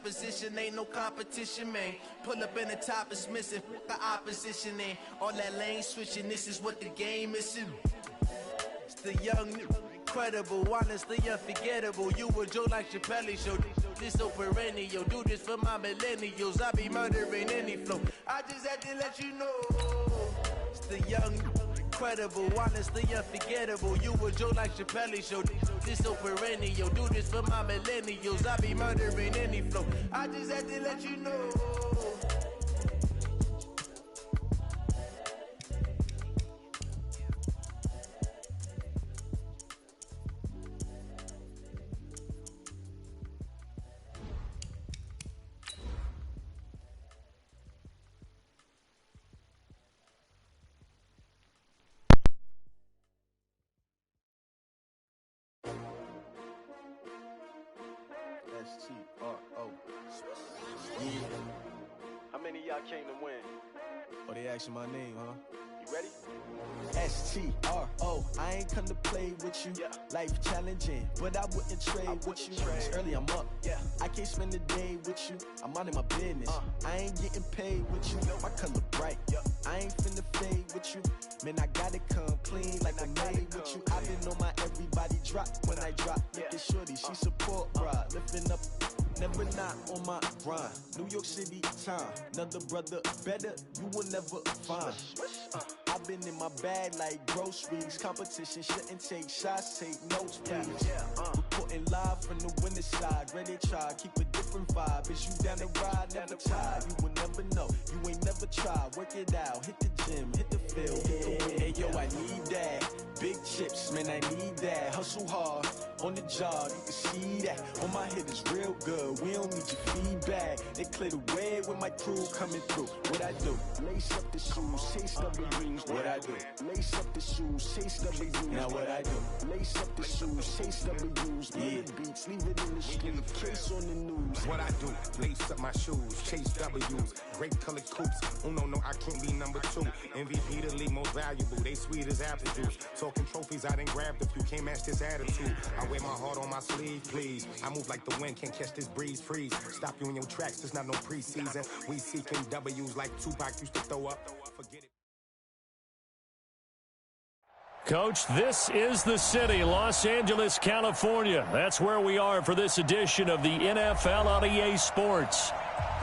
position, ain't no competition, man. Pull up in the top is missing, the opposition in. All that lane switching, this is what the game is. It's the young, incredible, honestly unforgettable. You a Joe like Chappelle show. This so perennial, do this for my millennials. I be murdering any flow. I just had to let you know. It's the young, incredible, honestly unforgettable. You a Joe like Chappelle show. This so perennial, do this for my millennials. I be murdering any flow. I just had to let you know. S-T-R-O. Yeah. How many of y'all came to win? Oh, they asking my name, huh? You ready? S-T-R-O. I ain't come to play with you. Yeah. Life challenging, but I wouldn't trade with you. It's early, I'm up. Yeah. I can't spend the day with you. I'm out in my business. I ain't getting paid with you. My color bright. I ain't finna fade with you. Man, I gotta come clean like I made with you. I've been on my everybody drop when I drop. Look at shorty, she support, bruh. Lifting up, never not on my grind. New York City time, another brother better, you will never find. I've been in my bag like groceries. Competition shouldn't take shots, take notes, please. Reporting live from the winter side. Ready to try, keep a different vibe. Is you down the ride, never tired. You will never know, you ain't never tried. Work it out, hit the gym, hit the field, hit the win. Hey yo, I need that. Big chips, man, I need that. Hustle hard, on the job, you can see that. On my head is real good, we don't need your feedback. They clear the way with my crew coming through. What I do? Lace up the shoes, chase W's. What I do? Lace up the shoes, chase W's. Now what I do? Lace up the shoes, chase W's. Yeah. Beats, leave it in the street, case on the news. What I do? Lace up my shoes, chase W's. Great colored coops. Oh no, I can't be number 2. MVP the league most valuable. They sweet as apple juice. Talking trophies, I done grabbed a few. Can't match this attitude. I wear my heart on my sleeve, please. I move like the wind, can't catch this breeze. Freeze. Stop you in your tracks. There's not no preseason. We seeking W's like Tupac used to throw up. Forget it. Coach, this is the city, Los Angeles, California. That's where we are for this edition of the NFL on EA Sports.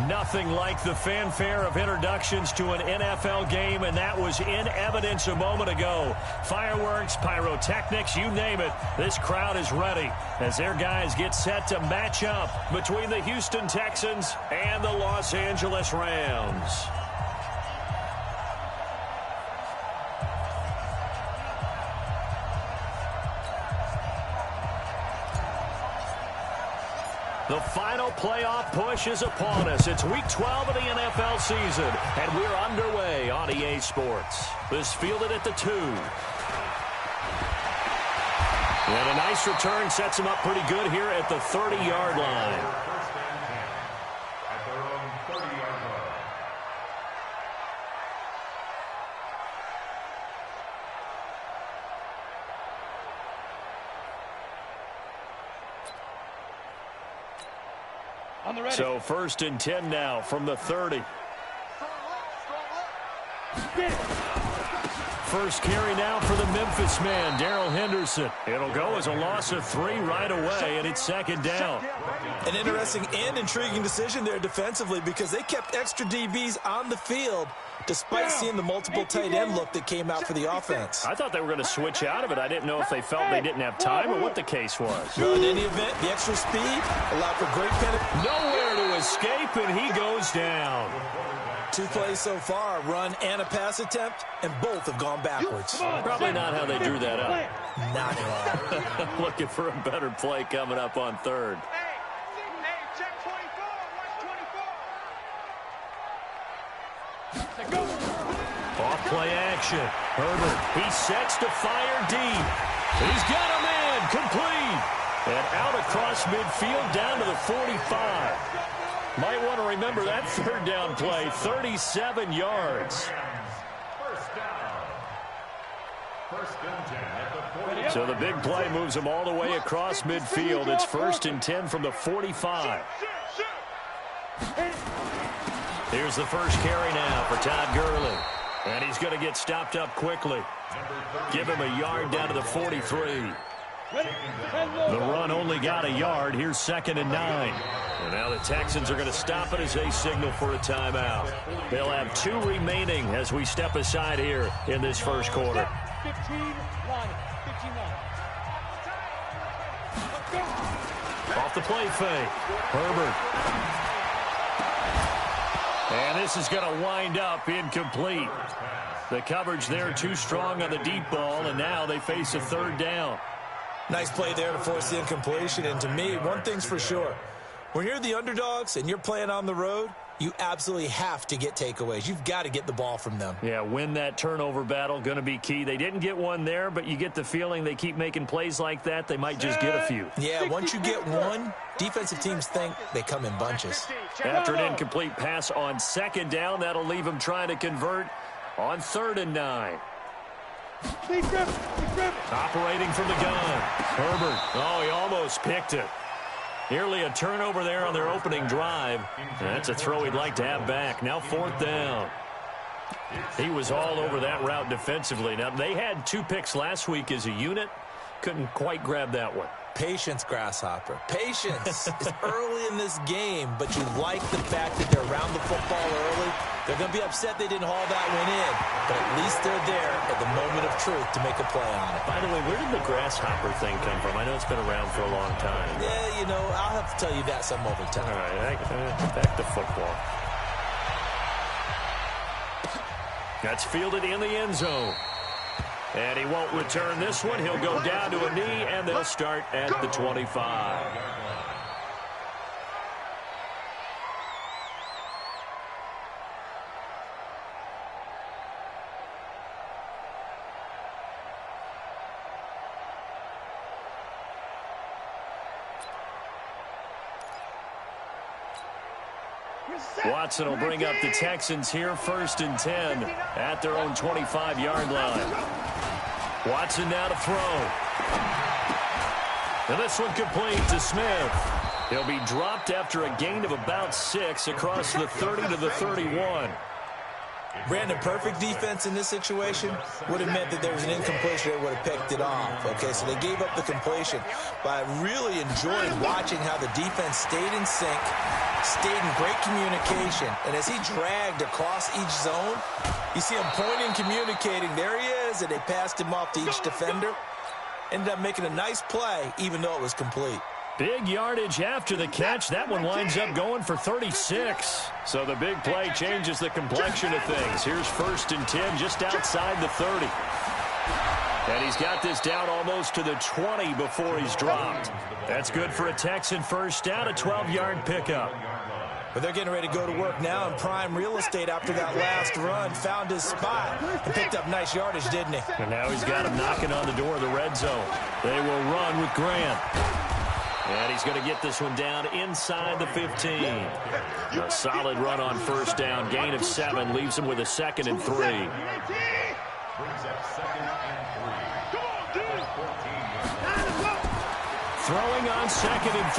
Nothing like the fanfare of introductions to an NFL game, and that was in evidence a moment ago. Fireworks, pyrotechnics, you name it. This crowd is ready as their guys get set to match up between the Houston Texans and the Los Angeles Rams. The final playoff push is upon us. It's Week 12 of the NFL season, and we're underway on EA Sports. This fielded at the 2. And a nice return sets him up pretty good here at the 30-yard line. So 1st and 10 now from the 30. First carry now for the Memphis man, Darrell Henderson. It'll go as a loss of 3 right away, and it's 2nd down. An interesting and intriguing decision there defensively because they kept extra DBs on the field despite seeing the multiple tight end look that came out for the offense. I thought they were going to switch out of it. I didn't know if they felt they didn't have time or what the case was. Well, in any event, the extra speed allowed for great penalty. Nowhere to escape, and he goes down. 2 plays so far, run and a pass attempt, and both have gone backwards. Probably not how they drew that up. Not at all. Looking for a better play coming up on 3rd. Off play action. Herbert, he sets to fire deep. He's got a man, complete. And out across midfield down to the 45. Might want to remember that 3rd down play, 37 yards. So the big play moves them all the way across midfield. It's 1st and 10 from the 45. Here's the first carry now for Todd Gurley. And he's going to get stopped up quickly. Give him a yard down to the 43. The run only got a yard. Here's 2nd and 9. And now the Texans are going to stop it as they signal for a timeout. They'll have 2 remaining as we step aside here in this first quarter. 15-9. Off the play fake. Herbert. And this is going to wind up incomplete. The coverage there too strong on the deep ball, and now they face a 3rd down. Nice play there to force the incompletion. And to me, one thing's for sure. When you're the underdogs and you're playing on the road, you absolutely have to get takeaways. You've got to get the ball from them. Yeah, win that turnover battle, going to be key. They didn't get one there, but you get the feeling they keep making plays like that, they might just get a few. Yeah, once you get one, defensive teams think they come in bunches. After an incomplete pass on 2nd down, that'll leave them trying to convert on 3rd and 9. Operating from the gun. Herbert. Oh, he almost picked it. Nearly a turnover there on their opening drive. That's a throw he'd like to have back. Now 4th down. He was all over that route defensively. Now, they had 2 picks last week as a unit. Couldn't quite grab that one. Patience, Grasshopper. Patience. It's early in this game, but you like the fact that they're around the football early. They're going to be upset they didn't haul that one in, but at least they're there at the moment of truth to make a play on it. By the way, where did the grasshopper thing come from? I know it's been around for a long time. Yeah, you know, I'll have to tell you that some other time. All right, back to football. That's fielded in the end zone. And he won't return this one. He'll go down to a knee, and they'll start at the 25. Watson will bring up the Texans here, 1st and 10 at their own 25-yard line. Watson now to throw. And this one complete to Smith. He'll be dropped after a gain of about 6 across the 30 to the 31. Brandon, perfect defense in this situation would have meant that there was an incompletion that would have picked it off. Okay, so they gave up the completion. But I really enjoyed watching how the defense stayed in sync, stayed in great communication. And as he dragged across each zone, you see him pointing, communicating. There he is, and they passed him off to each defender. Ended up making a nice play, even though it was complete. Big yardage after the catch. That one winds up going for 36. So the big play changes the complexion of things. Here's 1st and 10 just outside the 30. And he's got this down almost to the 20 before he's dropped. That's good for a Texan first down, a 12-yard pickup. But they're getting ready to go to work now in prime real estate after that last run. Found his spot and picked up nice yardage, didn't he? And now he's got him knocking on the door of the red zone. They will run with Grant. And he's going to get this one down inside the 15. A solid run on 1st down. Gain of 7 leaves him with a 2nd and 3. Throwing on 2nd and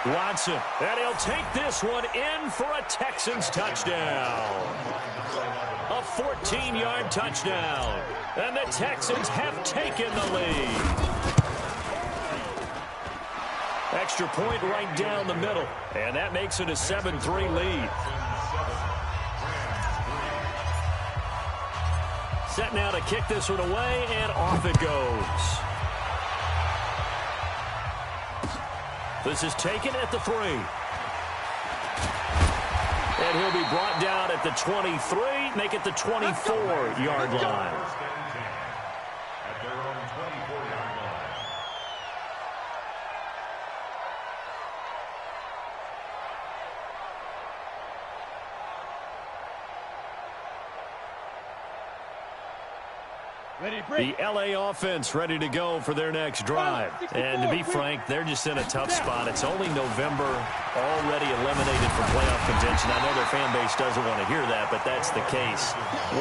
3. Watson. And he'll take this one in for a Texans touchdown. A 14-yard touchdown. And the Texans have taken the lead. Extra point right down the middle. And that makes it a 7-3 lead. Set now to kick this one away, and off it goes. This is taken at the 3. And he'll be brought down at the 23, make it the 24-yard line. The LA offense ready to go for their next drive. And to be frank, they're just in a tough spot. It's only November, already eliminated from playoff playoff contention. I know their fan base doesn't want to hear that, but that's the case.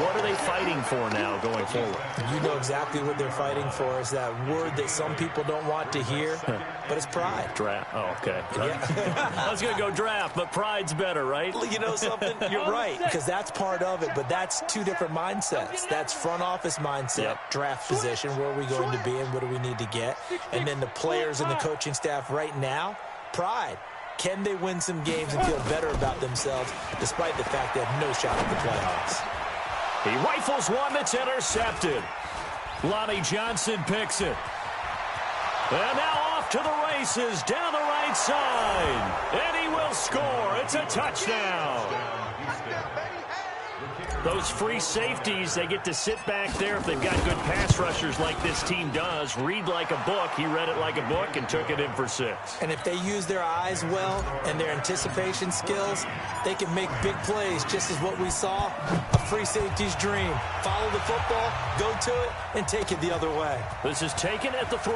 What are they fighting for now going forward? You know exactly what they're fighting for. Is that word that some people don't want to hear, but it's pride. Draft. Oh, okay. Yeah. I was going to go draft, but pride's better, right? You know something? You're right, because that's part of it, but that's two different mindsets. That's front office mindset, draft position, where are we going to be and what do we need to get? And then the players and the coaching staff right now, pride. Can they win some games and feel better about themselves despite the fact they have no shot at the playoffs? He rifles one that's intercepted. Lonnie Johnson picks it. And now off to the races down the right side. And he will score. It's a touchdown. Those free safeties, they get to sit back there if they've got good pass rushers like this team does. Read like a book. He read it like a book and took it in for 6. And if they use their eyes well and their anticipation skills, they can make big plays, just as what we saw, a free safety's dream. Follow the football, go to it, and take it the other way. This is taken at the 3.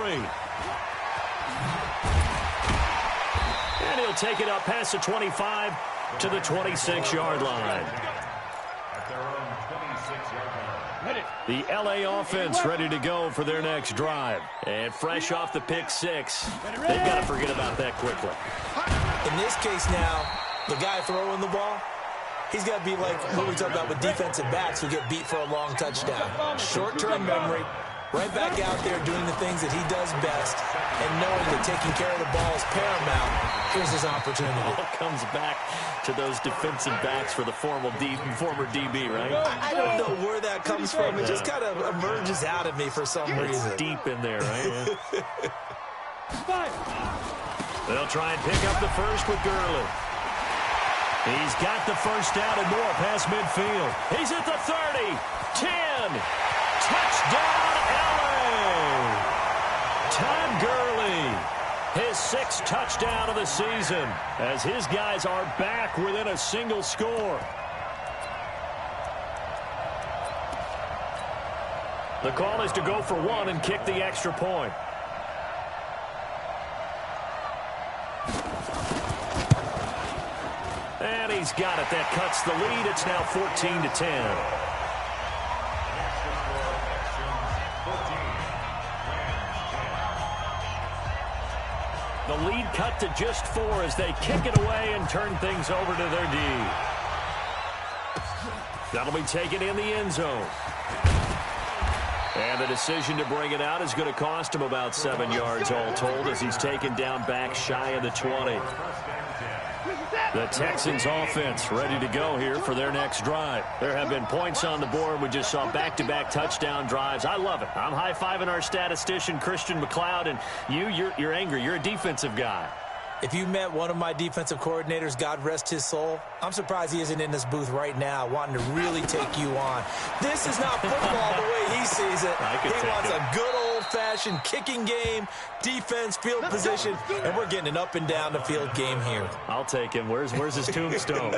And he'll take it up past the 25 to the 26-yard line. The LA offense ready to go for their next drive. And fresh off the pick 6, they've got to forget about that quickly. In this case now, the guy throwing the ball, he's got to be like what we talk about with defensive backs who get beat for a long touchdown. Short-term memory, right back out there doing the things that he does best, and knowing that taking care of the ball is paramount. Here's his opportunity. All comes back to those defensive backs for the former DB, right? I don't know where that comes from. It just kind of emerges out of me for some reason. It's deep in there, right? Yeah. They'll try and pick up the first with Gurley. He's got the first down and more past midfield. He's at the 30, 10, touchdown LA! Todd Gurley, his 6th touchdown of the season, as his guys are back within a single score. The call is to go for 1 and kick the extra point. And he's got it. That cuts the lead. It's now 14-10. The lead cut to just 4 as they kick it away and turn things over to their D. That'll be taken in the end zone. And the decision to bring it out is going to cost him about 7 yards all told as he's taken down back shy of the 20. The Texans offense ready to go here for their next drive. There have been points on the board. We just saw back-to-back touchdown drives. I love it. I'm high-fiving our statistician, Christian McLeod, and you're angry. You're a defensive guy. If you met one of my defensive coordinators, God rest his soul, I'm surprised he isn't in this booth right now wanting to really take you on. This is not football the way he sees it. He wants a good old-fashioned kicking game, defense, field position, and we're getting an up and down the field game here. I'll take him. Where's his tombstone?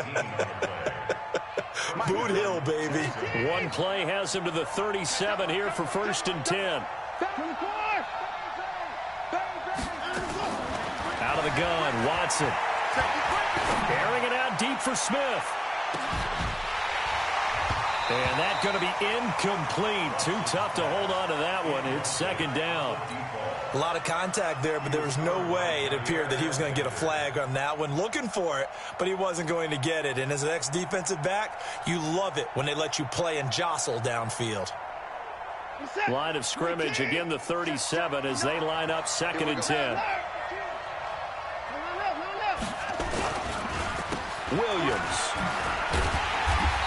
Boot Hill, baby. One play has him to the 37 here for 1st and 10. Out of the gun, Watson. Airing it out deep for Smith. And that's going to be incomplete. Too tough to hold on to that one. It's 2nd down. A lot of contact there, but there was no way it appeared that he was going to get a flag on that one. Looking for it, but he wasn't going to get it. And as an ex-defensive back, you love it when they let you play and jostle downfield. Line of scrimmage, again the 37 as they line up 2nd and 10. Williams.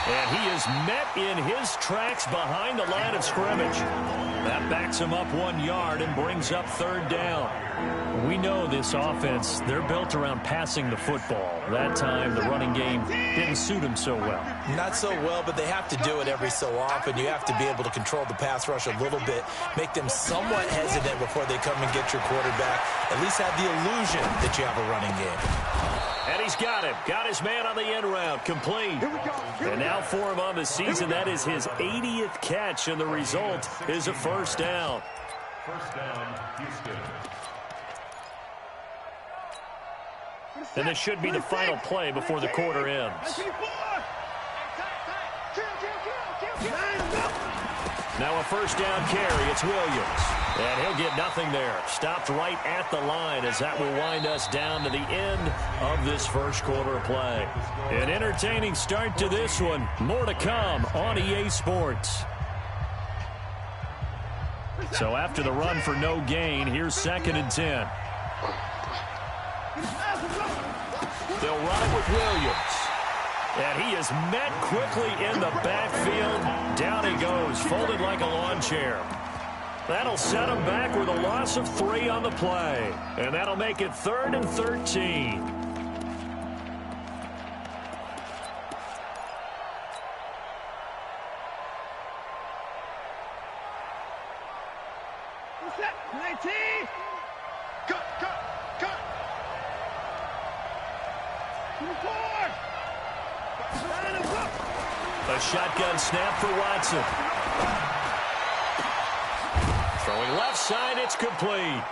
And he is met in his tracks behind the line of scrimmage. That backs him up 1 yard and brings up 3rd down. We know this offense, they're built around passing the football. That time, the running game didn't suit them so well. Not so well, but they have to do it every so often. You have to be able to control the pass rush a little bit, make them somewhat hesitant before they come and get your quarterback. At least have the illusion that you have a running game. And he's got him. Got his man on the end route. Complete. And now for him on the season, that is his 80th catch, and the result is a 1st down. 1st down, Houston. And this should be the final play before the quarter ends. Now a first down carry. It's Williams. And he'll get nothing there. Stopped right at the line as that will wind us down to the end of this first quarter of play. An entertaining start to this one. More to come on EA Sports. So after the run for no gain, here's 2nd and 10. They'll run it with Williams. And he is met quickly in the backfield. Down he goes, folded like a lawn chair. That'll set him back with a loss of 3 on the play. And that'll make it 3rd and 13. A shotgun snap for Watson. Throwing left side, it's complete.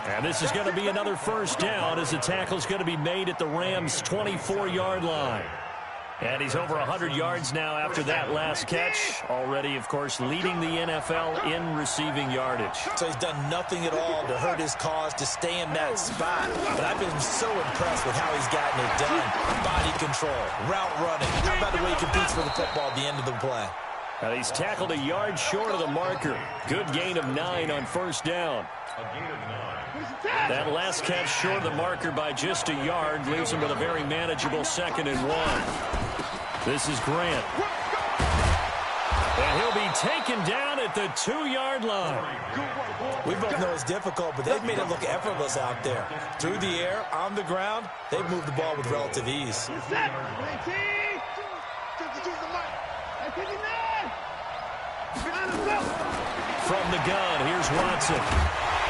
And this is going to be another first down as the tackle's going to be made at the Rams' 24-yard line. And he's over 100 yards now after that last catch. Already, of course, leading the NFL in receiving yardage. So he's done nothing at all to hurt his cause to stay in that spot. But I've been so impressed with how he's gotten it done. Body control, route running. How about the way he competes for the football at the end of the play? Now he's tackled a yard short of the marker. Good gain of 9 on first down. That last catch short of the marker by just a yard leaves him with a very manageable 2nd and 1. This is Grant. And he'll be taken down at the 2-yard line. We both know it's difficult, but they've made it look effortless out there. Through the air, on the ground, they've moved the ball with relative ease. From the gun, here's Watson.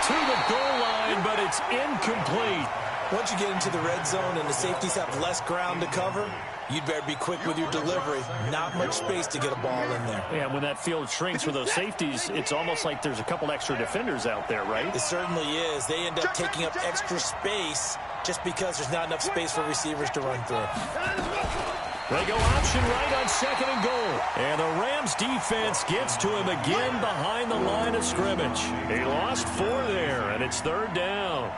To the goal line, but it's incomplete. Once you get into the red zone and the safeties have less ground to cover, you'd better be quick with your delivery. Not much space to get a ball in there. Yeah, when that field shrinks for those safeties, it's almost like there's a couple extra defenders out there, right? It certainly is. They end up taking up extra space just because there's not enough space for receivers to run through. They go option right on 2nd and goal. And the Rams defense gets to him again behind the line of scrimmage. He lost 4 there, and it's 3rd down.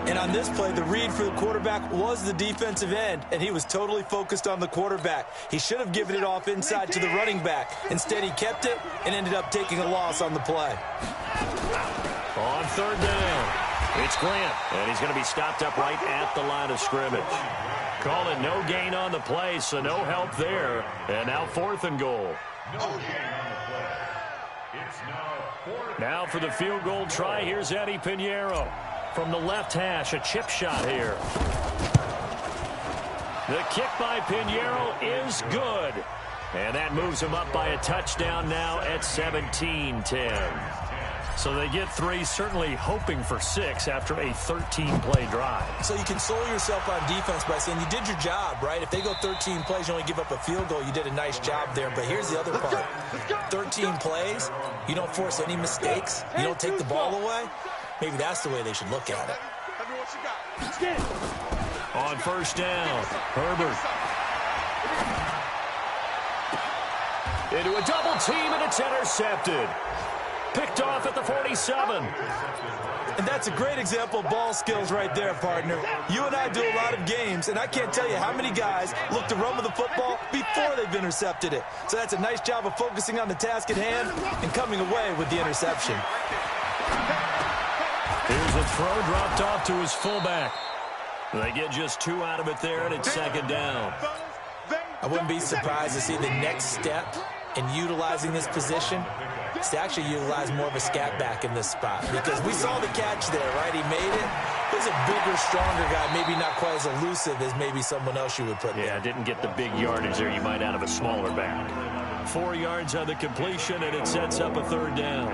And on this play, the read for the quarterback was the defensive end, and he was totally focused on the quarterback. He should have given it off inside to the running back. Instead, he kept it and ended up taking a loss on the play. On 3rd down, it's Grant, and he's going to be stopped up right at the line of scrimmage. Call it no gain on the play, so no help there. And now 4th and goal. Now for the field goal try, here's Eddie Pinheiro. From the left hash, a chip shot here. The kick by Pinheiro is good. And that moves him up by a touchdown now at 17-10. So they get 3, certainly hoping for 6 after a 13-play drive. So you console yourself on defense by saying you did your job, right? If they go 13 plays, you only give up a field goal, you did a nice job there. But here's the other part. 13 plays, you don't force any mistakes, you don't take the ball away. Maybe that's the way they should look at it. On first down, Herbert. Into a double team, and it's intercepted. Picked off at the 47. And that's a great example of ball skills right there, partner. You and I do a lot of games, and I can't tell you how many guys look to run with the football before they've intercepted it. So that's a nice job of focusing on the task at hand and coming away with the interception. Here's a throw dropped off to his fullback. They get just 2 out of it there, and it's 2nd down. I wouldn't be surprised to see the next step in utilizing this position is to actually utilize more of a scat back in this spot, because we saw the catch there, right? He made it. He's a bigger, stronger guy, maybe not quite as elusive as maybe someone else you would put there. Yeah, didn't get the big yardage there you might out of a smaller back. 4 yards on the completion, and it sets up a 3rd down.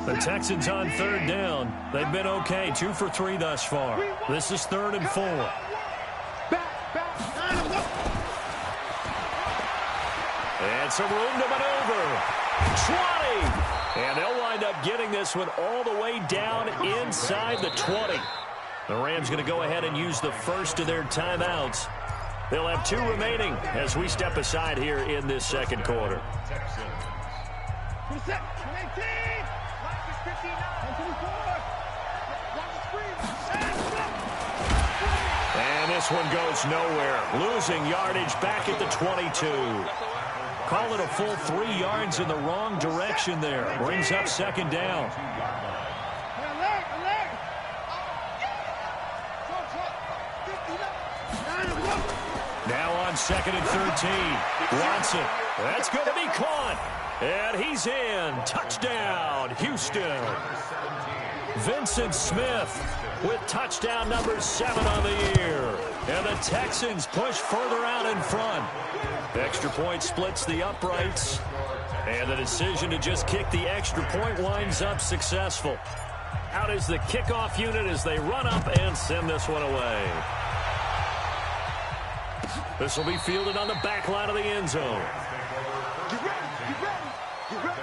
The Texans on 3rd down. They've been okay, 2 for 3 thus far. This is 3rd and 4. And some room to maneuver. 20. And they'll wind up getting this one all the way down inside the 20. The Rams going to go ahead and use the first of their timeouts. They'll have 2 remaining as we step aside here in this second quarter. And this one goes nowhere. Losing yardage back at the 22. Call it a full 3 yards in the wrong direction there. Brings up second down. Now on second and 13. Watson. That's going to be caught. And he's in. Touchdown, Houston. Vincent Smith with touchdown number 7 on the year. And the Texans push further out in front. Extra point splits the uprights. And the decision to just kick the extra point winds up successful. Out is the kickoff unit as they run up and send this one away. This will be fielded on the back line of the end zone. Get ready, get ready, get ready.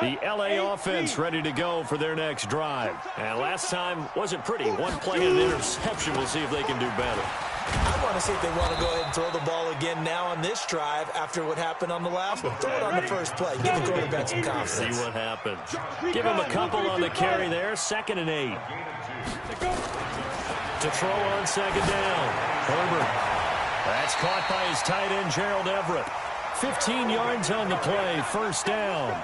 The L.A. offense ready to go for their next drive. And last time wasn't pretty. 1 play and an interception. We'll see if they can do better. I want to see if they want to go ahead and throw the ball again now on this drive after what happened on the last one. Throw it on the first play. Give the quarterback some confidence. See what happens. Give him a couple on the carry there. 2nd and 8. To throw on second down. Herbert. That's caught by his tight end, Gerald Everett. 15 yards on the play. First down.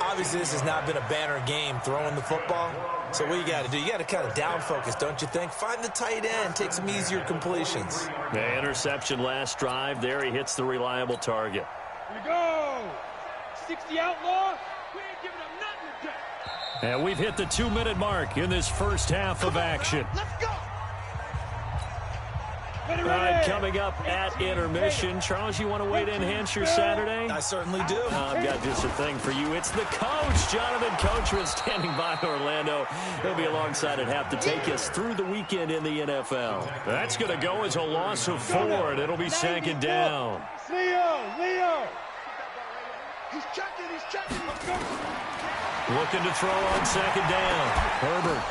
Obviously, this has not been a banner game throwing the football. So what you got to do, you got to kind of down focus, don't you think? Find the tight end, take some easier completions. The interception last drive. There he hits the reliable target. Here we go. 60 outlaw. We ain't giving them nothing today. And we've hit the 2-minute mark in this first half of action. Let's go. All right, coming up at intermission. Charles, you want to wait to enhance your Saturday? I certainly do. I've got just a thing for you. It's the coach, Jonathan Coachman, standing by Orlando. He'll be alongside at half to take us through the weekend in the NFL. That's going to go as a loss of 4, and it'll be second down. Leo. He's checking, Let's go. Looking to throw on second down. Herbert.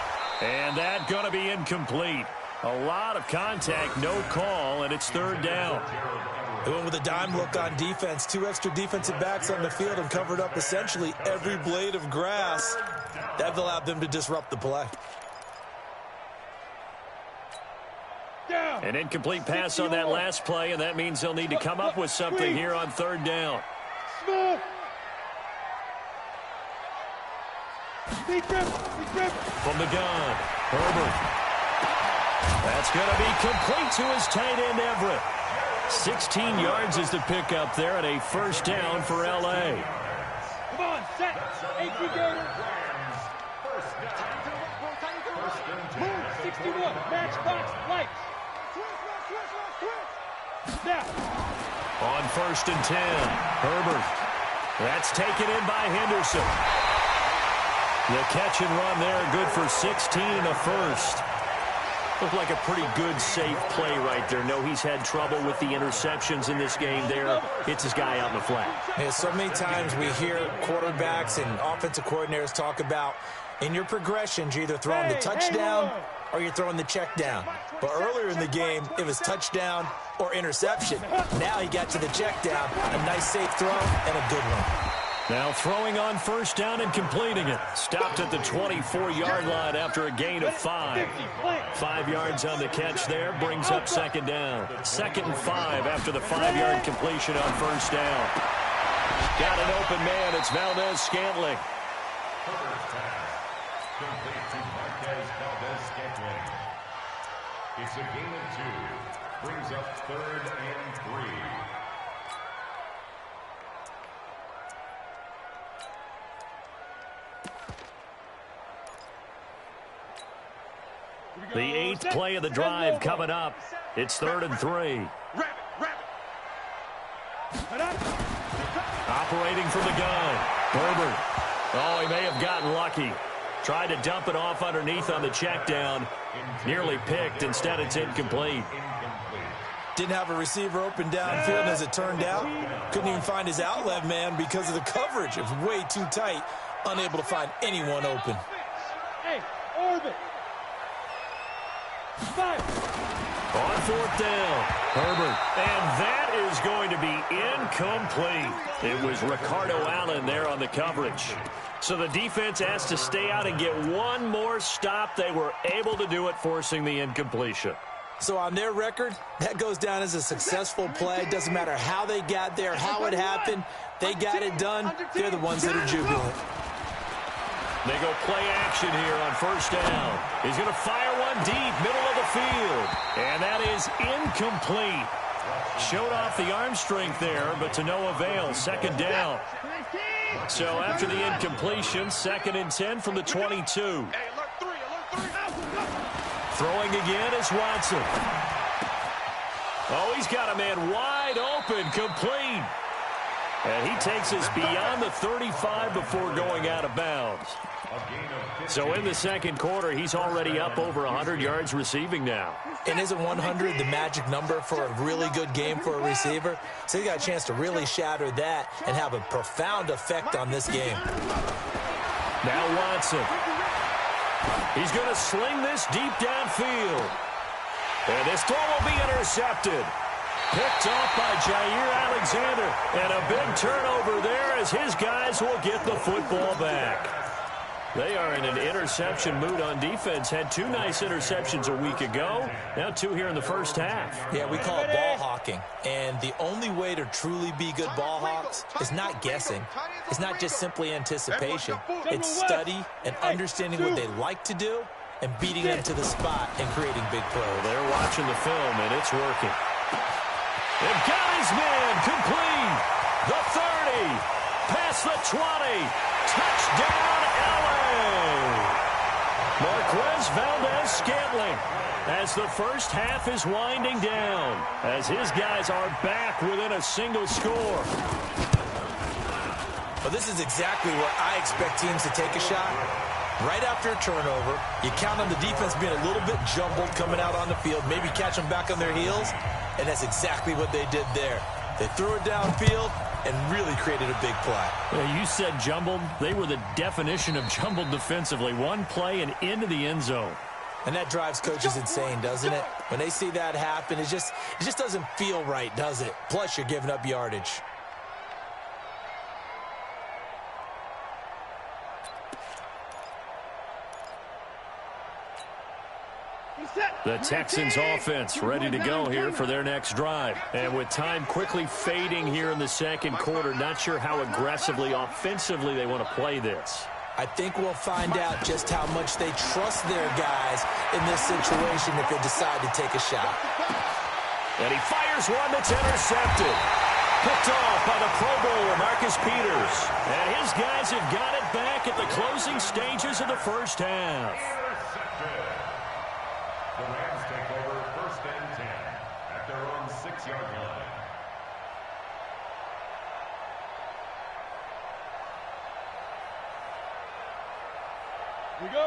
And that going to be incomplete. A lot of contact, no call, and it's third down. They went with a dime look on defense. 2 extra defensive backs on the field and covered up essentially every blade of grass. That allowed them to disrupt the play. An incomplete pass on that last play, and that means they'll need to come up with something here on third down. From the gun, Herbert. That's going to be complete to his tight end, Everett. 16 yards is the pickup there, and a first down for L.A. Come on, set. 18 Gator. Move, 61. Match box, lights. Now. On first and 10, Herbert. That's taken in by Henderson. The catch and run there, good for 16 and a first. Looked like a pretty good, safe play right there. No, he's had trouble with the interceptions in this game there. Hits his guy out in the flat. Yeah, so many times we hear quarterbacks and offensive coordinators talk about in your progressions, you're either throwing the touchdown or you're throwing the check down. But earlier in the game, it was touchdown or interception. Now he got to the check down. A nice, safe throw and a good one. Now throwing on first down and completing it. Stopped at the 24-yard line after a gain of 5. 5 yards on the catch there. Brings up second down. 2nd and 5 after the 5-yard completion on first down. Got an open man. It's Valdez-Scantling. It's a gain of 2. Brings up 3rd and 3. The 8th play of the drive coming up. It's 3rd and 3. Operating from the gun. Herbert. Oh, he may have gotten lucky. Tried to dump it off underneath on the check down. Nearly picked. Instead, it's incomplete. Didn't have a receiver open downfield, as it turned out. Couldn't even find his outlet man because of the coverage. It was way too tight. Unable to find anyone open. Hey, orbit. Fire. On fourth down, Herbert. And that is going to be incomplete. It was Ricardo Allen there on the coverage. So the defense has to stay out and get one more stop. They were able to do it, forcing the incompletion. So on their record, that goes down as a successful play. Doesn't matter how they got there, how it happened. They got it done. They're the ones that are jubilant. They go play action here on first down. He's going to fire one deep, middle of the field. And that is incomplete. Showed off the arm strength there, but to no avail. Second down. So after the incompletion, 2nd and 10 from the 22. Throwing again is Watson. Oh, he's got a man wide open, complete. And he takes us beyond the 35 before going out of bounds. So in the second quarter, he's already up over 100 yards receiving now. And isn't 100 the magic number for a really good game for a receiver? So he got a chance to really shatter that and have a profound effect on this game. Now Watson. He's going to sling this deep downfield. And this throw will be intercepted. Picked off by Jair Alexander. And a big turnover there as his guys will get the football back. They are in an interception mood on defense. Had 2 nice interceptions a week ago. Now 2 here in the first half. Yeah, we call it ball hawking. And the only way to truly be good ball hawks is not guessing. It's not just simply anticipation. It's study and understanding what they like to do and beating them to the spot and creating big plays. They're watching the film, and it's working. They've got his man complete. The 30. Past the 20. Touchdown, LA. Marquez Valdez-Scantling as the first half is winding down, as his guys are back within a single score. Well, this is exactly where I expect teams to take a shot. Right after a turnover, you count on the defense being a little bit jumbled coming out on the field, maybe catch them back on their heels, and that's exactly what they did there. They threw it downfield and really created a big play. Yeah, you said jumbled. They were the definition of jumbled defensively. One play and into the end zone. And that drives coaches insane, doesn't it? When they see that happen, it just doesn't feel right, does it? Plus, you're giving up yardage. The Texans offense ready to go here for their next drive. And with time quickly fading here in the second quarter, not sure how aggressively, offensively they want to play this. I think we'll find out just how much they trust their guys in this situation if they decide to take a shot. And he fires one that's intercepted. Picked off by the Pro Bowler, Marcus Peters. And his guys have got it back at the closing stages of the first half. The Rams take over 1st and 10 at their own 6-yard line.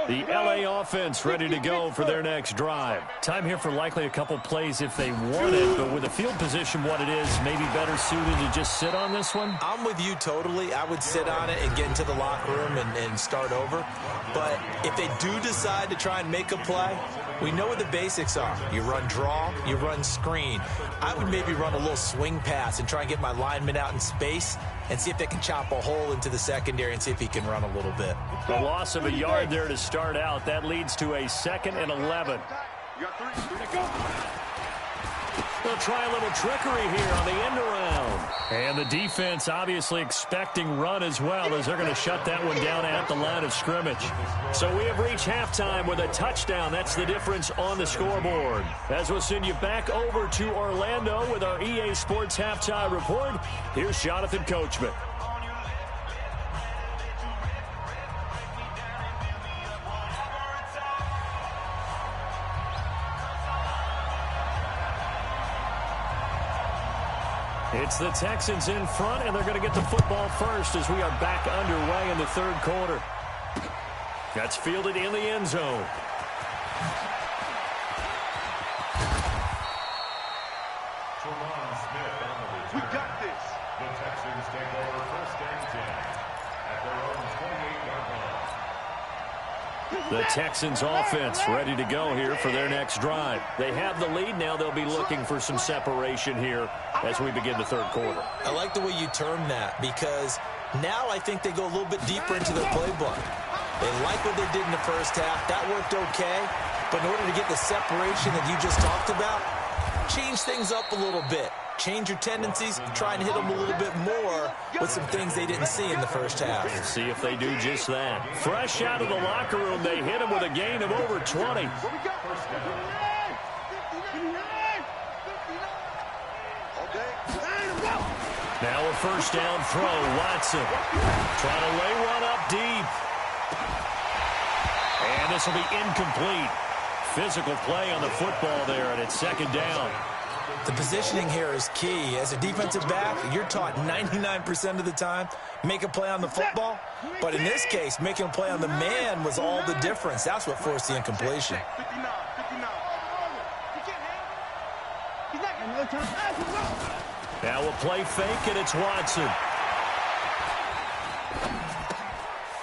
The LA offense ready to go for their next drive. Time here for likely a couple plays if they want it, but with the field position what it is, maybe better suited to just sit on this one? I'm with you totally. I would sit on it and get into the locker room and start over. But if they do decide to try and make a play, we know what the basics are. You run draw, you run screen. I would maybe run a little swing pass and try and get my lineman out in space and see if they can chop a hole into the secondary and see if he can run a little bit. The loss of a yard there to start out. That leads to a 2nd and 11. They'll try a little trickery here on the end around. And the defense obviously expecting run as well, as they're going to shut that one down at the line of scrimmage. So we have reached halftime with a touchdown. That's the difference on the scoreboard. As we'll send you back over to Orlando with our EA Sports Halftime Report, here's Jonathan Coachman. It's the Texans in front, and they're going to get the football first as we are back underway in the third quarter. That's fielded in the end zone. We got this. The Texans take over first and 10 at their own 28-yard line. The Texans offense ready to go here for their next drive. They have the lead. Now they'll be looking for some separation here as we begin the third quarter. I like the way you term that, because now I think they go a little bit deeper into their playbook. They like what they did in the first half. That worked okay. But in order to get the separation that you just talked about, change things up a little bit. Change your tendencies, try and hit them a little bit more with some things they didn't see in the first half. We'll see if they do just that. Fresh out of the locker room, they hit him with a gain of over 20. Now a first down throw, Watson. Trying to lay one up deep. And this will be incomplete. Physical play on the football there, and it's second down. The positioning here is key. As a defensive back, you're taught 99% of the time, make a play on the football. But in this case, making a play on the man was all the difference. That's what forced the incompletion. Now a play fake, and it's Watson.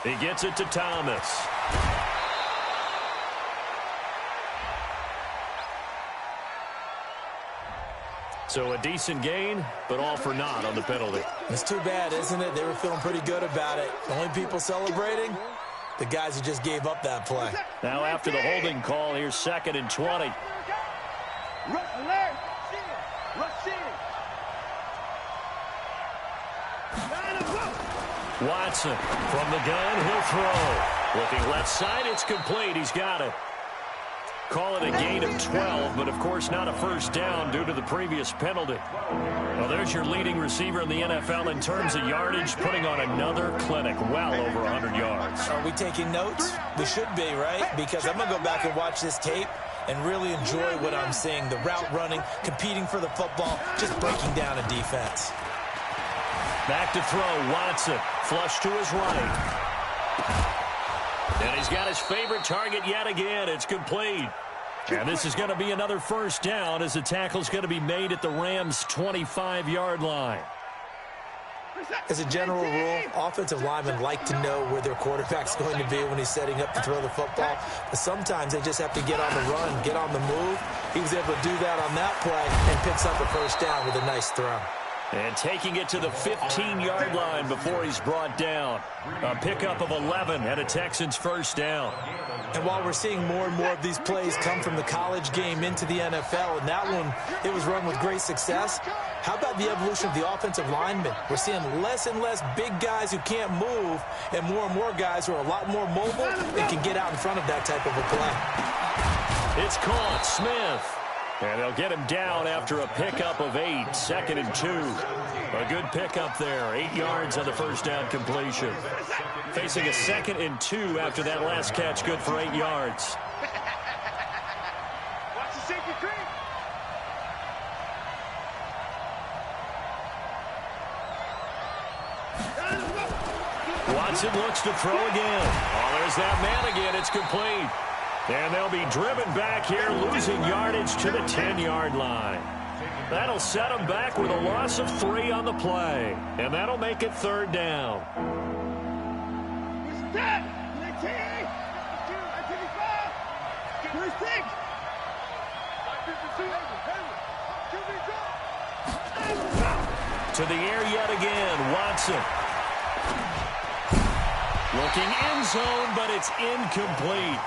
He gets it to Thomas. So a decent gain, but all for naught on the penalty. It's too bad, isn't it? They were feeling pretty good about it. The only people celebrating, the guys who just gave up that play. Now after the holding call, here's 2nd and 20. Watson from the gun, he'll throw. Looking left side, it's complete. He's got it. Call it a gain of 12, but of course not a first down due to the previous penalty. Well, there's your leading receiver in the NFL in terms of yardage, putting on another clinic, well over 100 yards. Are we taking notes? We should be, right? Because I'm going to go back and watch this tape and really enjoy what I'm seeing. The route running, competing for the football, just breaking down a defense. Back to throw, Watson. Flush to his right. And he's got his favorite target yet again. It's complete. And this is going to be another first down as the tackle's going to be made at the Rams' 25-yard line. As a general rule, offensive linemen like to know where their quarterback's going to be when he's setting up to throw the football. But sometimes they just have to get on the run, get on the move. He was able to do that on that play and picks up a first down with a nice throw. And taking it to the 15-yard line before he's brought down. A pickup of 11 and a Texans first down. And while we're seeing more and more of these plays come from the college game into the NFL, and that one, it was run with great success, how about the evolution of the offensive linemen? We're seeing less and less big guys who can't move, and more guys who are a lot more mobile and can get out in front of that type of a play. It's caught. Smith. And they'll get him down after a pickup of 8, 2nd and 2. A good pickup there, 8 yards on the first down completion. Facing a 2nd and 2 after that last catch, good for 8 yards. Watch the safety creep. Watson looks to throw again. Oh, there's that man again. It's complete. And they'll be driven back here, losing yardage to the 10-yard line. That'll set them back with a loss of 3 on the play. And that'll make it 3rd down. To the air yet again, Watson. Looking end zone, but it's incomplete.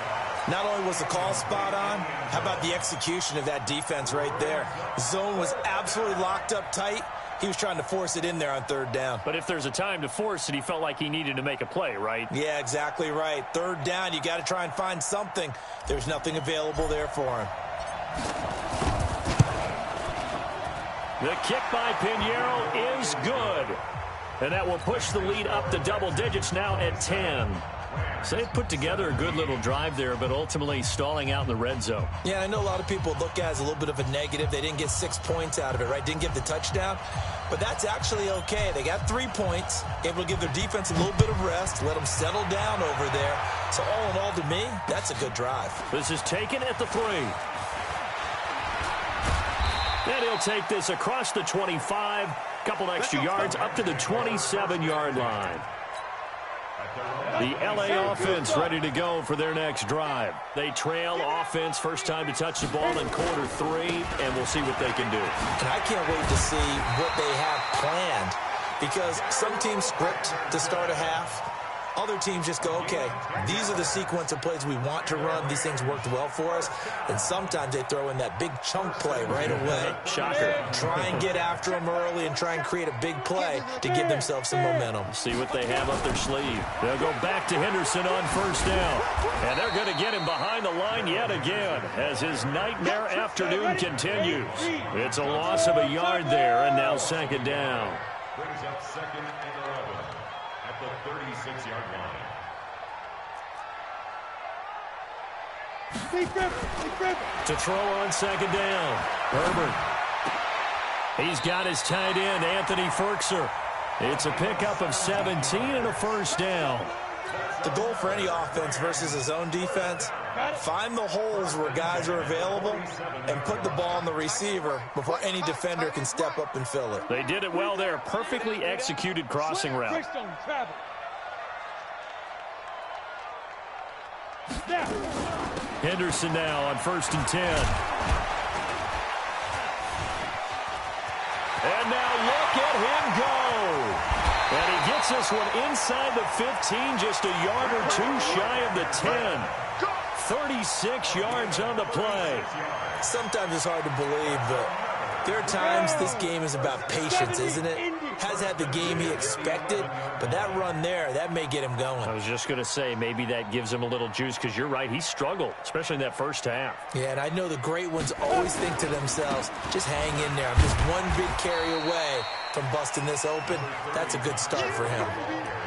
Not only was the call spot on, how about the execution of that defense right there? Zone was absolutely locked up tight. He was trying to force it in there on 3rd down. But if there's a time to force it, he felt like he needed to make a play, right? Yeah, exactly right. 3rd down, you got to try and find something. There's nothing available there for him. The kick by Pinheiro is good. And that will push the lead up to double digits now at 10. So they put together a good little drive there, but ultimately stalling out in the red zone. Yeah, I know a lot of people look at it as a little bit of a negative. They didn't get 6 points out of it, right? Didn't get the touchdown. But that's actually okay. They got 3 points, able to give their defense a little bit of rest, let them settle down over there. So all in all, to me, that's a good drive. This is taken at the 3. And he'll take this across the 25, couple extra yards up to the 27-yard line. The LA offense ready to go for their next drive. They trail offense, first time to touch the ball in quarter 3, and we'll see what they can do. And I can't wait to see what they have planned, because some teams script to start a half. Other teams just go, okay, these are the sequence of plays we want to run. These things worked well for us. And sometimes they throw in that big chunk play right away. Shocker. Try and get after them early and try and create a big play to give themselves some momentum. See what they have up their sleeve. They'll go back to Henderson on first down. And they're going to get him behind the line yet again as his nightmare afternoon continues. It's a loss of a yard there, and now second down. Brings up second and 11 at the 36-yard line. To throw on second down, Herbert. He's got his tight end, Anthony Ferkser. It's a pickup of 17 and a first down. The goal for any offense versus his own defense, find the holes where guys are available and put the ball on the receiver before any defender can step up and fill it. They did it well there. Perfectly executed crossing route. Henderson now on first and 10. And now look at him go. And he gets this one inside the 15, just a yard or two shy of the 10. 36 yards on the play. Sometimes it's hard to believe, but there are times this game is about patience, isn't it? Has had the game he expected, but that run there, that may get him going. I was just going to say, maybe that gives him a little juice, because you're right, he struggled, especially in that first half. Yeah, and I know the great ones always think to themselves, just hang in there. I'm just one big carry away from busting this open. That's a good start for him.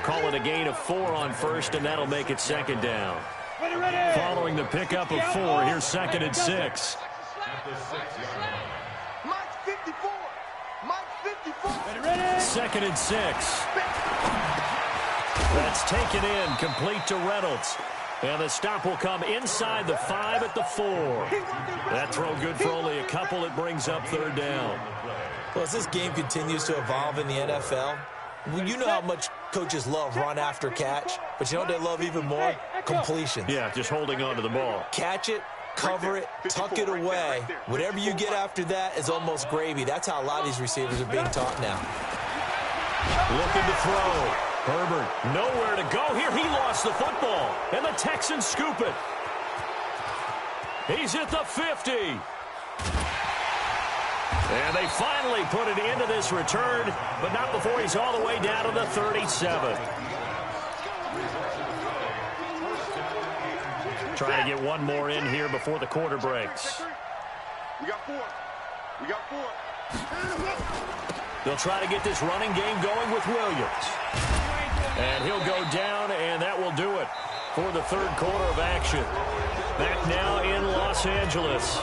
Call it a gain of 4 on first, and that'll make it second down. Following the pickup of 4, here's second and 6. At the 6-yard line. Second and 6. That's taken in, complete to Reynolds. And the stop will come inside the 5 at the 4. That throw good for only a couple. It brings up third down. Well, as this game continues to evolve in the NFL, you know how much coaches love run after catch, but you know what they love even more? Completions. Yeah, just holding on to the ball. Catch it, cover it, tuck it away. Whatever you get after that is almost gravy. That's how a lot of these receivers are being taught now. Looking to throw. Herbert nowhere to go here. He lost the football, and the Texans scoop it. He's at the 50. And they finally put an end to this return, but not before he's all the way down to the 37. Trying to get one more in here before the quarter breaks. We got 4. We got 4. They'll try to get this running game going with Williams. And he'll go down, and that will do it for the third quarter of action. Back now in Los Angeles.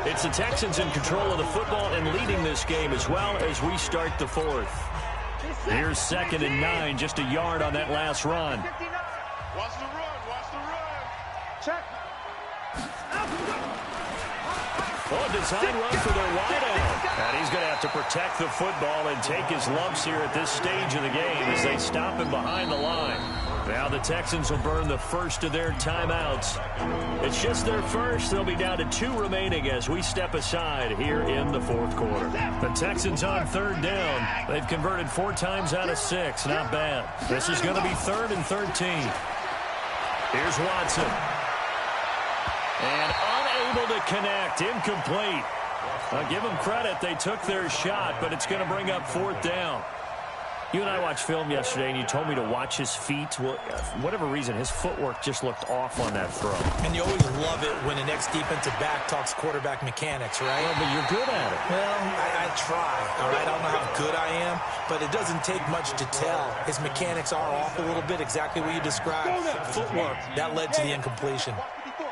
It's the Texans in control of the football and leading this game as well as we start the fourth. Here's second and 9, just a yard on that last run. Watch the run. Watch the run. Check. Oh, design run for their wideout. And he's going to have to protect the football and take his lumps here at this stage of the game as they stop him behind the line. Now the Texans will burn the first of their timeouts. It's just their first. They'll be down to 2 remaining as we step aside here in the fourth quarter. The Texans on third down. They've converted 4 times out of 6. Not bad. This is going to be 3rd and 13. Here's Watson. And unable to connect. Incomplete. I'll give them credit. They took their shot, but it's going to bring up 4th down. You and I watched film yesterday, and you told me to watch his feet. Well, for whatever reason, his footwork just looked off on that throw. And you always love it when an ex-defensive back talks quarterback mechanics, right? Well, but you're good at it. Well, I try, all right? I don't know how good I am, but it doesn't take much to tell. His mechanics are off a little bit, exactly what you described. Footwork, that led to the incompletion.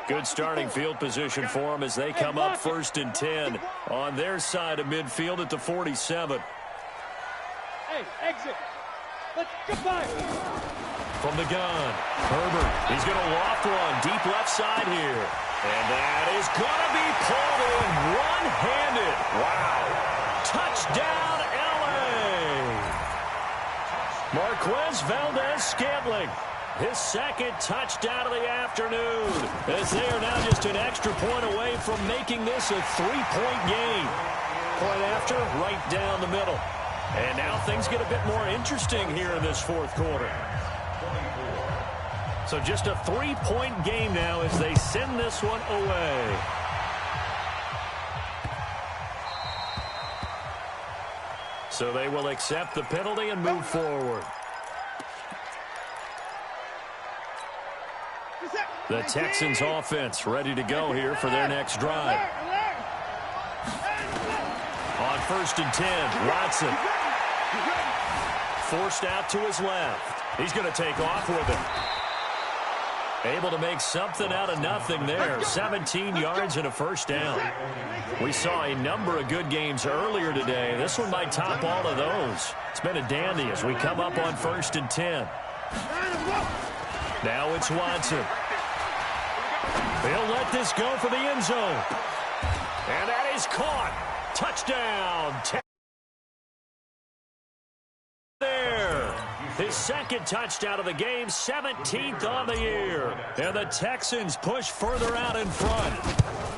Good starting field position for them as they come up 1st and 10 on their side of midfield at the 47. Hey, exit. Let's go by. From the gun, Herbert. He's going to loft one deep left side here. And that is going to be pulled in one-handed. Wow. Touchdown, L.A. Marquez Valdez-Scantling. His second touchdown of the afternoon. As they are now just an extra point away from making this a 3-point game. Point after, right down the middle. And now things get a bit more interesting here in this 4th quarter. So just a 3-point game now as they send this one away. So they will accept the penalty and move forward. The Texans offense ready to go here for their next drive. On 1st and 10, Watson. Forced out to his left. He's going to take off with it. Able to make something out of nothing there. 17 yards and a first down. We saw a number of good games earlier today. This one might top all of those. It's been a dandy as we come up on 1st and 10. Now it's Watson. He'll let this go for the end zone. And that is caught. Touchdown. There. His second touchdown of the game, 17th on the year. And the Texans push further out in front.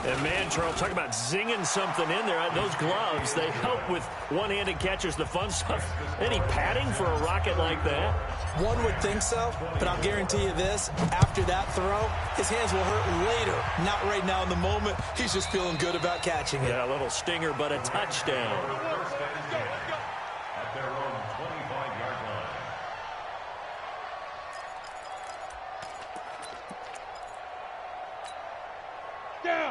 And man, Charles, talk about zinging something in there. Those gloves, they help with one-handed catches, the fun stuff. Any padding for a rocket like that? One would think so, but I'll guarantee you this. After that throw, his hands will hurt later. Not right now in the moment. He's just feeling good about catching it. Yeah, a little stinger, but a touchdown. At their own 25-yard line.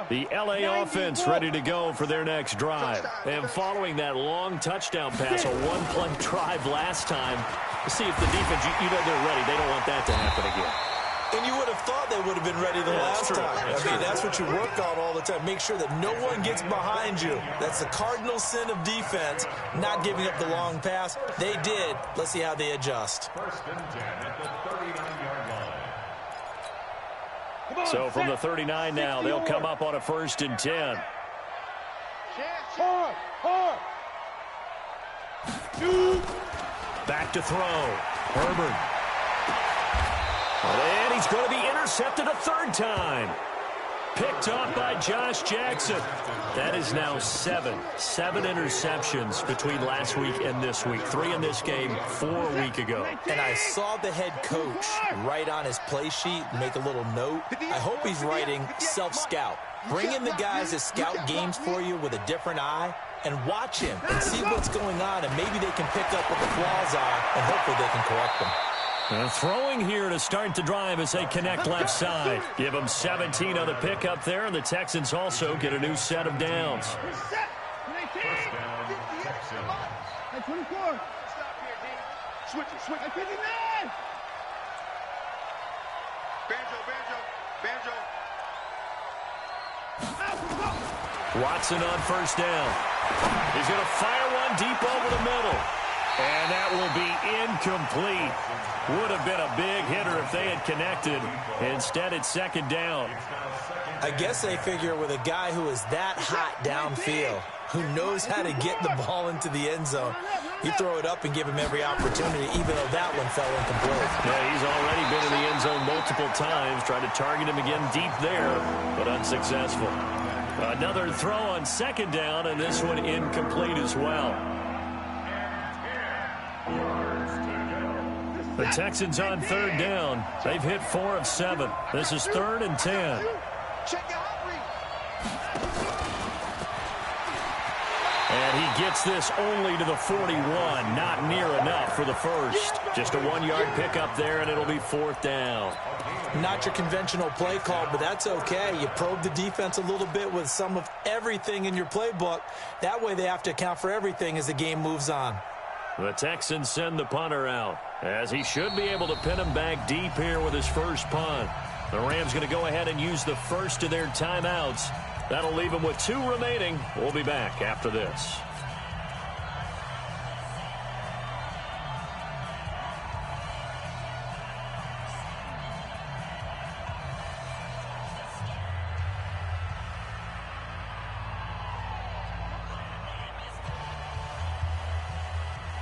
The L.A. offense ready to go for their next drive. And following that long touchdown pass, a one-play drive last time, to see if the defense, you know they're ready. They don't want that to happen again. And you would have thought they would have been ready the last time. That's what you work on all the time. Make sure that no one gets behind you. That's the cardinal sin of defense, not giving up the long pass. They did. Let's see how they adjust. 1st and 10 at the 39-yard line. So from the 39 now, they'll come up on a 1st and 10. Hard. Back to throw. Herbert. And he's going to be intercepted a 3rd time. Picked off by Josh Jackson. That is now 7 interceptions between last week and this week. 3 in this game, 4 a week ago. And I saw the head coach write on his play sheet, make a little note. I hope he's writing self-scout. Bring in the guys that scout games for you with a different eye and watch him and see what's going on, and maybe they can pick up what the flaws are, and hopefully they can correct them. And throwing here to start the drive as they connect left side. Give them 17 on the pickup there, and the Texans also get a new set of downs. First down, Texans. 24. Stop here, D. Switch it. 59. Banjo. Watson on 1st down. He's going to fire one deep over the middle. And that will be incomplete. Would have been a big hitter if they had connected. Instead, it's 2nd down. I guess they figure with a guy who is that hot downfield, who knows how to get the ball into the end zone, you throw it up and give him every opportunity, even though that one fell incomplete. Yeah, he's already been in the end zone multiple times. Tried to target him again deep there, but unsuccessful. Another throw on 2nd down, and this one incomplete as well. The Texans on 3rd down. They've hit 4 of 7. This is 3rd and 10. And he gets this only to the 41. Not near enough for the first. Just a 1-yard pickup there, and it'll be 4th down. Not your conventional play call, but that's okay. You probe the defense a little bit with some of everything in your playbook. That way they have to account for everything as the game moves on. The Texans send the punter out, as he should be able to pin him back deep here with his first punt. The Rams going to go ahead and use the first of their timeouts. That'll leave them with 2 remaining. We'll be back after this.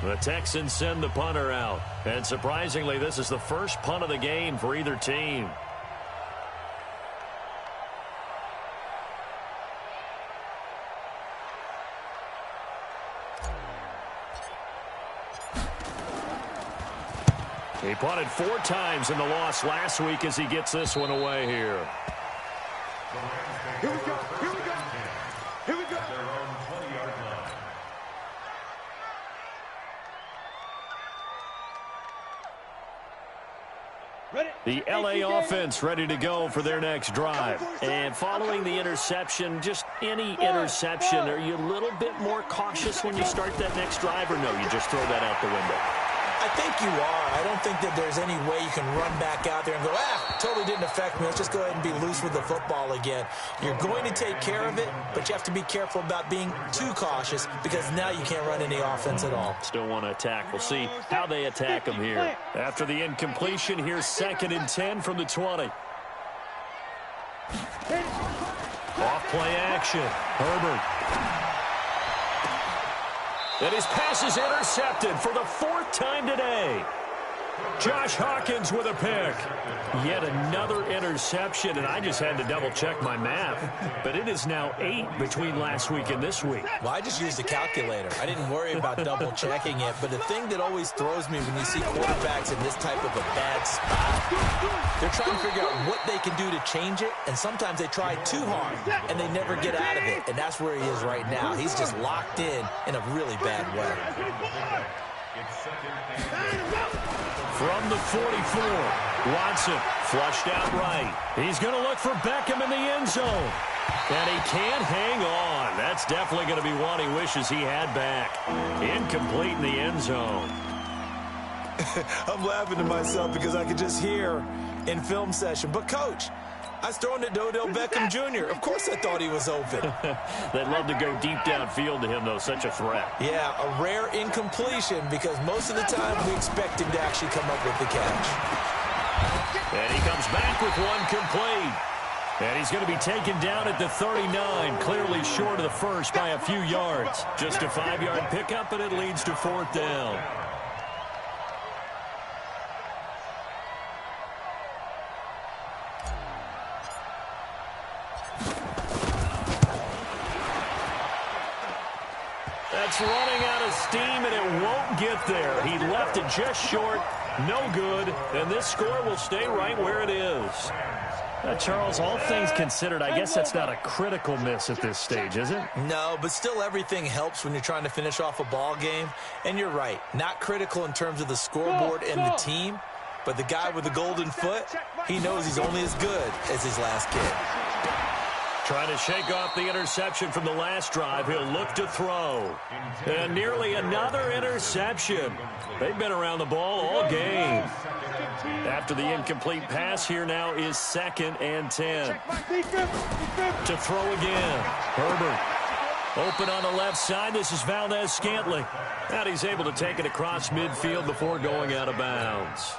The Texans send the punter out. And surprisingly, this is the first punt of the game for either team. He punted 4 times in the loss last week as he gets this one away here. Here we go. Here we go. Here we go. Their own 20-yard line. The LA offense ready to go for their next drive. And following the interception, just any interception, are you a little bit more cautious when you start that next drive, or no, you just throw that out the window? I think you are. I don't think that there's any way you can run back out there and go, totally didn't affect me. Let's just go ahead and be loose with the football again. You're going to take care of it, but you have to be careful about being too cautious because now you can't run any offense at all. Still want to attack. We'll see how they attack him here. After the incompletion, here's 2nd and 10 from the 20. Off play action. Herbert. And his pass is intercepted for the 4th time today. Josh Hawkins with a pick. Yet another interception, and I just had to double-check my math. But it is now 8 between last week and this week. Well, I just used a calculator. I didn't worry about double-checking it. But the thing that always throws me when you see quarterbacks in this type of a bad spot, they're trying to figure out what they can do to change it, and sometimes they try too hard, and they never get out of it. And that's where he is right now. He's just locked in a really bad way. From the 44, Watson flushed out right. He's going to look for Beckham in the end zone. And he can't hang on. That's definitely going to be one he wishes he had back. Incomplete in the end zone. I'm laughing to myself because I could just hear in film session. But, Coach, I was throwing to Odell Beckham Jr. Of course I thought he was open. They'd love to go deep downfield to him, though. Such a threat. Yeah, a rare incompletion because most of the time we expect him to actually come up with the catch. And he comes back with one complete. And he's going to be taken down at the 39, clearly short of the first by a few yards. Just a 5-yard pickup, and it leads to 4th down. That's running out of steam, and it won't get there. He left it just short, no good, and this score will stay right where it is. Charles, all things considered, I guess that's not a critical miss at this stage, is it? No, but still everything helps when you're trying to finish off a ball game. And you're right, not critical in terms of the scoreboard and the team, but the guy with the golden foot, he knows he's only as good as his last kick. Trying to shake off the interception from the last drive. He'll look to throw. And nearly another interception. They've been around the ball all game. After the incomplete pass, here now is 2nd and 10. To throw again. Herbert. Open on the left side. This is Valdez-Scantling. And he's able to take it across midfield before going out of bounds.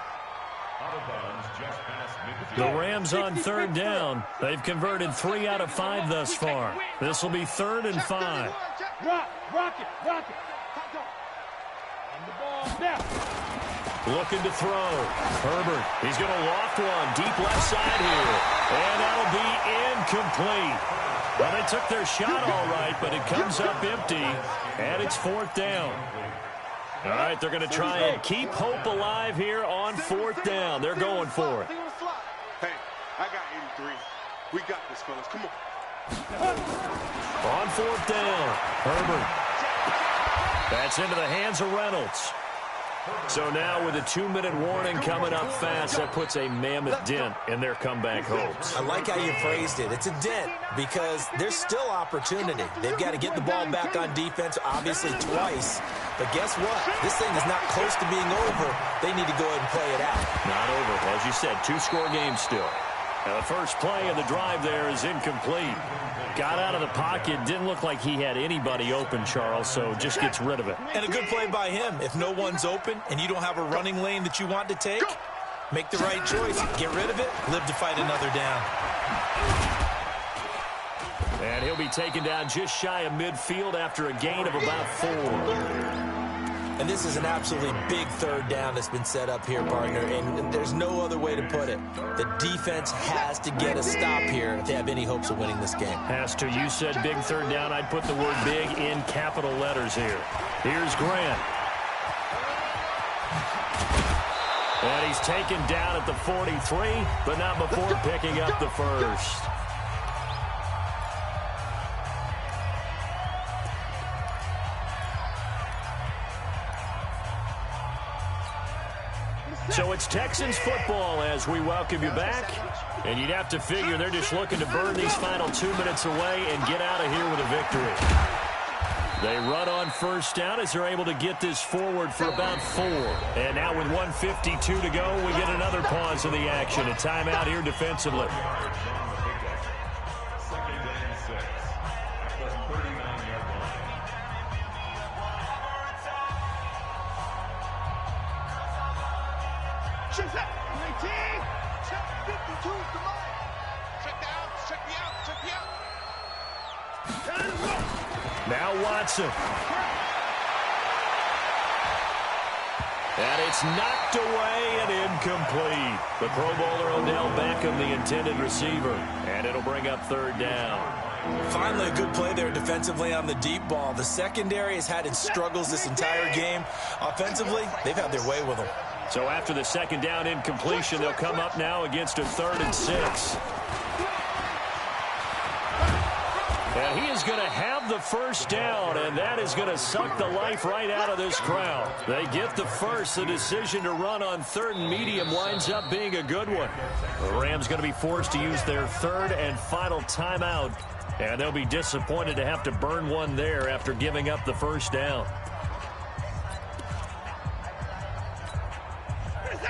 The Rams on 3rd down. They've converted 3 out of 5 thus far. This will be 3rd and 5. Rock it. On the ball now. Looking to throw. Herbert. He's going to loft one deep left side here. And that'll be incomplete. Well, they took their shot all right, but it comes up empty. And it's 4th down. All right, they're going to try and keep hope alive here on 4th down. They're going for it. Hey, I got 83. We got this, fellas. Come on. On 4th down, Herbert. That's into the hands of Reynolds. So now with a 2-minute warning coming up fast, that puts a mammoth dent in their comeback hopes. I like how you phrased it. It's a dent because there's still opportunity. They've got to get the ball back on defense, obviously twice. But guess what? This thing is not close to being over. They need to go ahead and play it out. Not over. As you said, 2-score game still. Now the first play of the drive there is incomplete. Got out of the pocket. Didn't look like he had anybody open, Charles, so just gets rid of it. And a good play by him. If no one's open and you don't have a running lane that you want to take, make the right choice. Get rid of it. Live to fight another down. And he'll be taken down just shy of midfield after a gain of about 4. And this is an absolutely big third down that's been set up here, partner, and there's no other way to put it. The defense has to get a stop here if they have any hopes of winning this game. Has to. You said big third down. I'd put the word big in capital letters here. Here's Grant. And he's taken down at the 43, but not before picking up the first. So it's Texans football as we welcome you back. And you'd have to figure they're just looking to burn these final 2 minutes away and get out of here with a victory. They run on first down as they're able to get this forward for about 4. And now with 1:52 to go, we get another pause in the action. A timeout here defensively. Now Watson. And it's knocked away and incomplete. The Pro Bowler Odell Beckham, the intended receiver. And it'll bring up third down. Finally, a good play there defensively on the deep ball. The secondary has had its struggles this entire game. Offensively, they've had their way with them. So after the second down incompletion, they'll come up now against a 3rd and 6. And he is going to have the first down, and that is going to suck the life right out of this crowd. They get the first. The decision to run on 3rd and medium winds up being a good one. The Rams going to be forced to use their 3rd and final timeout, and they'll be disappointed to have to burn one there after giving up the first down.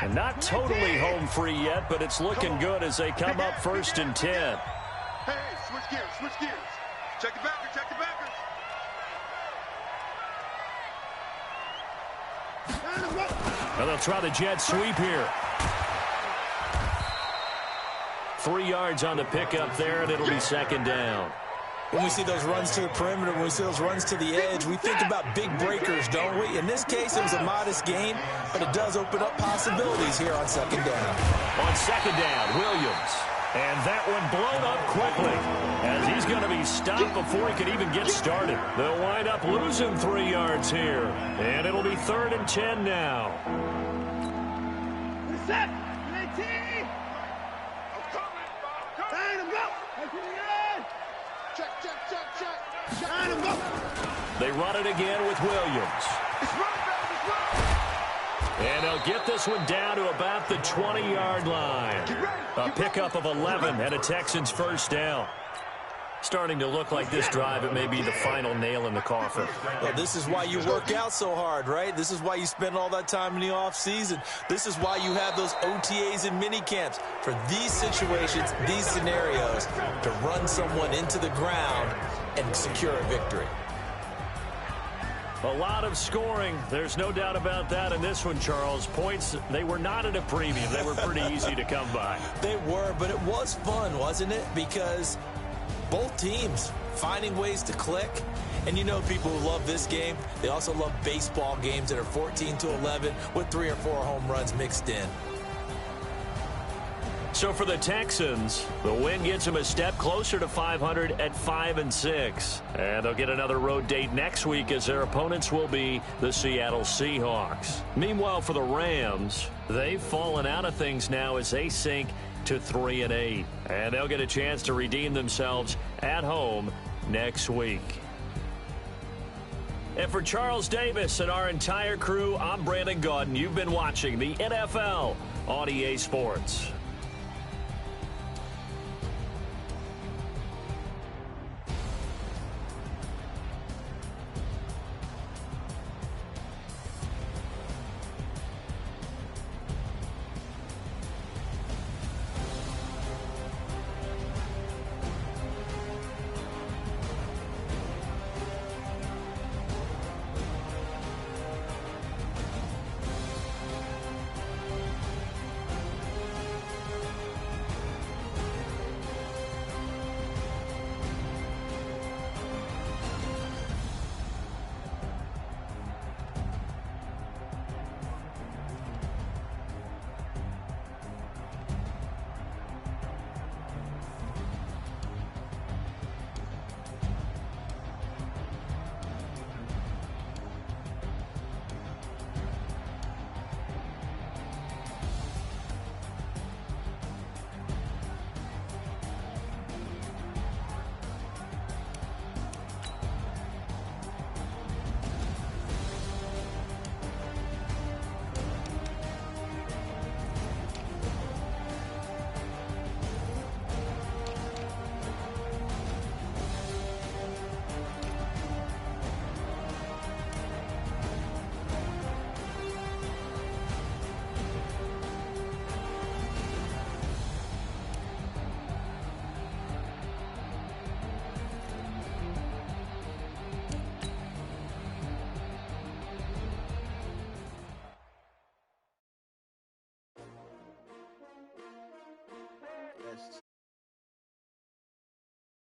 And not totally home free yet, but it's looking good as they come up 1st and 10. Hey, switch gears, switch gears. Check the backers, check the backers. Well, they'll try the jet sweep here. 3 yards on the pickup there, and it'll be 2nd down. When we see those runs to the perimeter, when we see those runs to the edge, we think about big breakers, don't we? In this case, it was a modest gain, but it does open up possibilities here on 2nd down. On 2nd down, Williams. And that one blown up quickly as he's going to be stopped before he can even get started. They'll wind up losing 3 yards here. And it'll be 3rd and 10 now. Set. 19. Time to go. Check, check, check, check. Time to go. They run it again with Williams. And they'll get this one down to about the 20-yard line. A pickup of 11 and a Texans first down. Starting to look like this drive, it may be the final nail in the coffin. Well, this is why you work out so hard, right? This is why you spend all that time in the offseason. This is why you have those OTAs and mini camps. For these situations, these scenarios, to run someone into the ground and secure a victory. A lot of scoring. There's no doubt about that in this one, Charles. Points, they were not at a premium. They were pretty easy to come by. They were, but it was fun, wasn't it? Because both teams finding ways to click. And you know people who love this game, they also love baseball games that are 14-11 with 3 or 4 home runs mixed in. So for the Texans, the win gets them a step closer to 500 at 5-6. And they'll get another road date next week as their opponents will be the Seattle Seahawks. Meanwhile, for the Rams, they've fallen out of things now as they sink to 3-8. And they'll get a chance to redeem themselves at home next week. And for Charles Davis and our entire crew, I'm Brandon Gaudin. You've been watching the NFL on EA Sports.